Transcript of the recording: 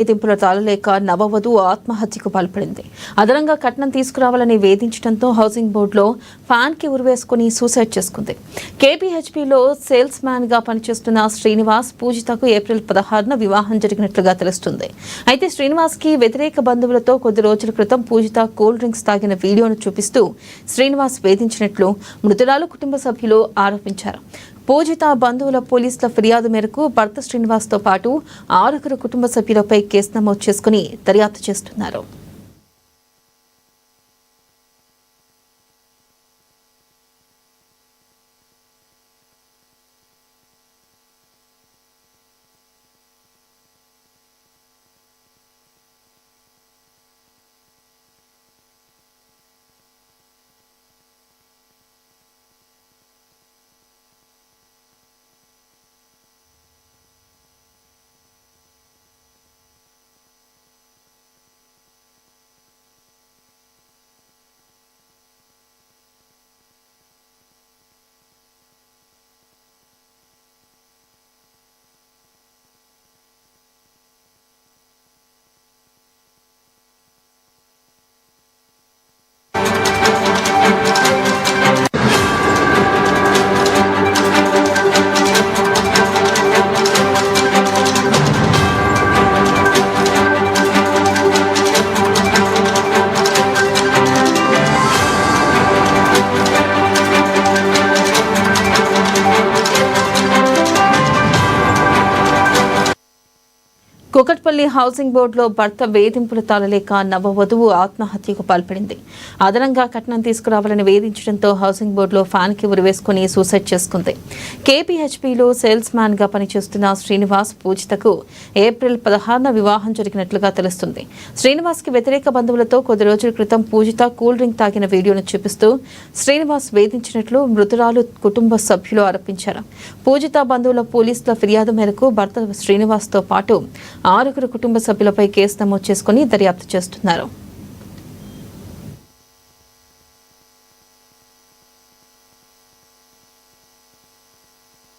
వేధింపుల తాళలేక నవవధువు ఆత్మహత్యకు పాల్పడింది. అదనంగా కట్నం తీసుకురావాలని వేధించడంతో హౌసింగ్ బోర్డులో ఫ్యాన్ కి ఉరివేసుకుని సూసైడ్ చేసుకుంది. కేపీహెచ్పీలో సేల్స్ మ్యాన్ గా పనిచేస్తున్న శ్రీనివాస్ పూజితకు ఏప్రిల్ 16న వివాహం జరిగినట్లుగా తెలుస్తుంది. అయితే శ్రీనివాస్ కి వ్యతిరేక బంధువులతో కొద్ది రోజుల క్రితం పూజిత కూల్ డ్రింక్స్ తాగిన వీడియోను చూపిస్తూ శ్రీనివాస్ వేధించినట్లు మృతురాలు కుటుంబ సభ్యులు ఆరోపించారు. పూజిత బంధువుల పోలీసుల ఫిర్యాదు మేరకు భర్త శ్రీనివాస్తో పాటు 6 కుటుంబ సభ్యులపై కేసు నమోదు చేసుకుని దర్యాప్తు చేస్తున్నారు. కుకట్పల్లి హౌసింగ్ బోర్డులో భర్త వేధింపులు తాళలేక నవవధువు ఆత్మహత్యకు పాల్పడింది. అదనంగా కట్నం తీసుకురావాలని వేధించడంతో హౌసింగ్ బోర్డులో ఫ్యాన్ కి ఉరివేసుకుని సూసైడ్ చేసుకుంది. కేపీహెచ్పీలో సేల్స్ మ్యాన్ గా పనిచేస్తున్న శ్రీనివాస్ పూజితకు ఏప్రిల్ 16న వివాహం జరిగినట్లుగా తెలుస్తుంది. శ్రీనివాస్ కి వ్యతిరేక బంధువులతో కొద్ది రోజుల క్రితం పూజిత కూల్ డ్రింక్ తాగిన వీడియోను చూపిస్తూ శ్రీనివాస్ వేధించినట్లు మృతురాలు కుటుంబ సభ్యులు ఆరోపించారు. పూజిత బంధువుల పోలీసుల ఫిర్యాదు మేరకు భర్త శ్రీనివాస్తో పాటు 6 కుటుంబ సభ్యులపై కేసు నమోదు చేసుకుని దర్యాప్తు చేస్తున్నారు.